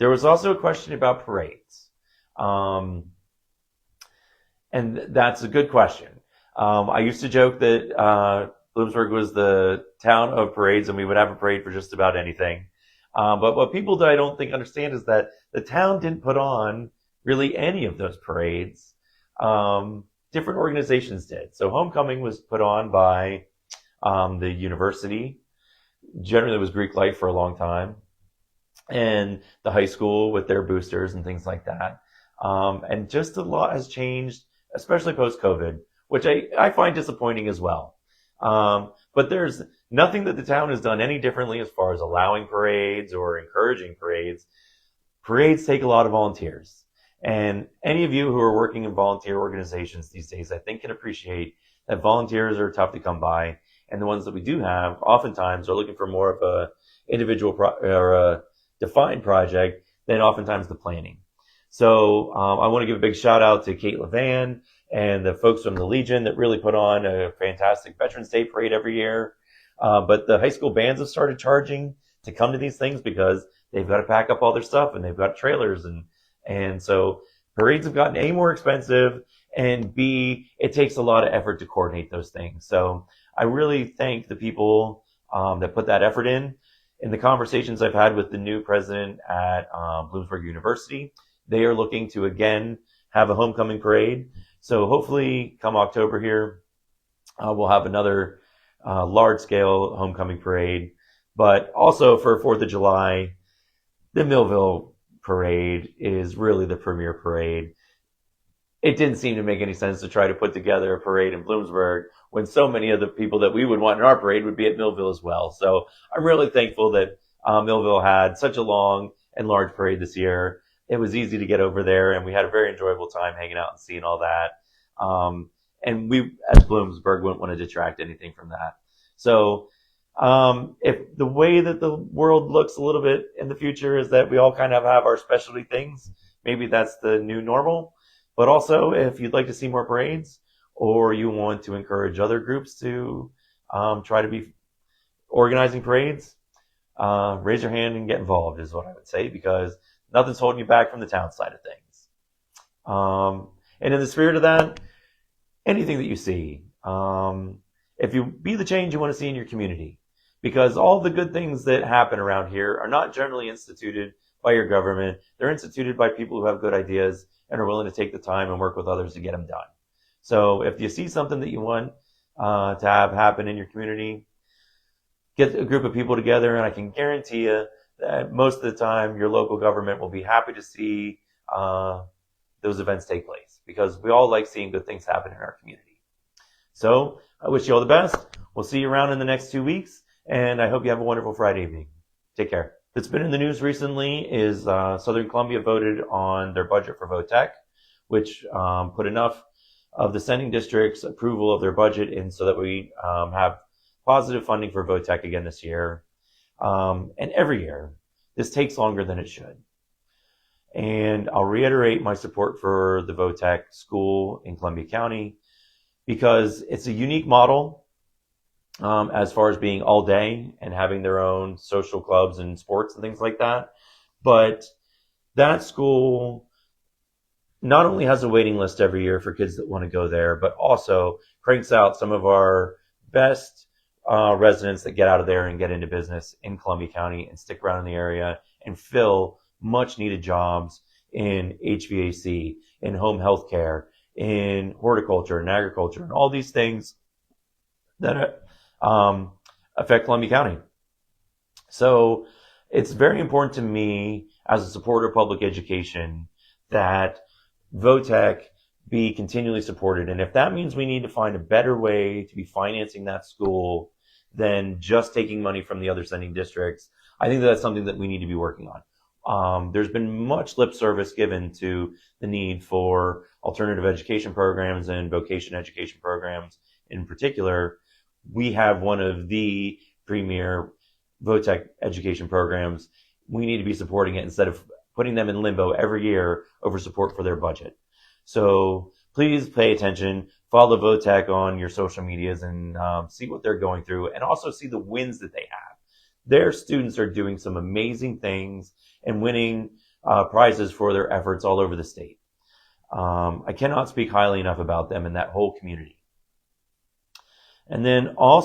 There was also a question about parades. Um, and that's a good question. I used to joke that Bloomsburg was the town of parades, and we would have a parade for just about anything. But what people I don't think understand is that the town didn't put on really any of those parades. Different organizations did. So homecoming was put on by the university. Generally, it was Greek life for a long time, and the high school with their boosters and things like that. And just a lot has changed, especially post COVID, which I find disappointing as well. But there's nothing that the town has done any differently as far as allowing parades or encouraging parades. Parades take a lot of volunteers. And any of you who are working in volunteer organizations these days, I think can appreciate that volunteers are tough to come by. And the ones that we do have oftentimes are looking for more of a individual or a defined project than oftentimes the planning. So I want to give a big shout out to Kate Levan and the folks from the Legion that really put on a fantastic Veterans Day parade every year. But the high school bands have started charging to come to these things because they've got to pack up all their stuff and they've got trailers. And so parades have gotten A, more expensive, and B, it takes a lot of effort to coordinate those things. So I really thank the people that put that effort in. In the conversations I've had with the new president at Bloomsburg University, they are looking to, again, have a homecoming parade. So hopefully come October here, we'll have another large-scale homecoming parade. But also for 4th of July, the Millville parade is really the premier parade. It didn't seem to make any sense to try to put together a parade in Bloomsburg when so many of the people that we would want in our parade would be at Millville as well. So I'm really thankful that Millville had such a long and large parade this year. It was easy to get over there, and we had a very enjoyable time hanging out and seeing all that. And we, as Bloomsburg, wouldn't want to detract anything from that. So if the way that the world looks a little bit in the future is that we all kind of have our specialty things, maybe that's the new normal. But also, if you'd like to see more parades, or you want to encourage other groups to try to be organizing parades, raise your hand and get involved is what I would say, because nothing's holding you back from the town side of things. And in the spirit of that, anything that you see, if you be the change you want to see in your community, because all the good things that happen around here are not generally instituted by your government. They're instituted by people who have good ideas and are willing to take the time and work with others to get them done. So if you see something that you want to have happen in your community, get a group of people together, and I can guarantee you that most of the time your local government will be happy to see those events take place, because we all like seeing good things happen in our community. So I wish you all the best. We'll see you around in the next 2 weeks, and I hope you have a wonderful Friday evening. Take care. That's been in the news recently is Southern Columbia voted on their budget for VOTEC, which put enough of the sending districts' approval of their budget in so that we have positive funding for VOTEC again this year. And every year, this takes longer than it should. And I'll reiterate my support for the VOTEC school in Columbia County, because it's a unique model as far as being all day and having their own social clubs and sports and things like that. But that school not only has a waiting list every year for kids that want to go there, but also cranks out some of our best residents that get out of there and get into business in Columbia County and stick around in the area and fill much needed jobs in HVAC, in home health care, in horticulture and agriculture, and all these things that affect Columbia County. So it's very important to me as a supporter of public education that VOTEC be continually supported. And if that means we need to find a better way to be financing that school than just taking money from the other sending districts, I think that's something that we need to be working on. There's been much lip service given to the need for alternative education programs and vocation education programs. In particular, we have one of the premier VOTEC education programs. We need to be supporting it instead of putting them in limbo every year over support for their budget. So please pay attention, follow VOTEC on your social medias, and see what they're going through, and also see the wins that they have. Their students are doing some amazing things and winning prizes for their efforts all over the state. I cannot speak highly enough about them and that whole community. And then also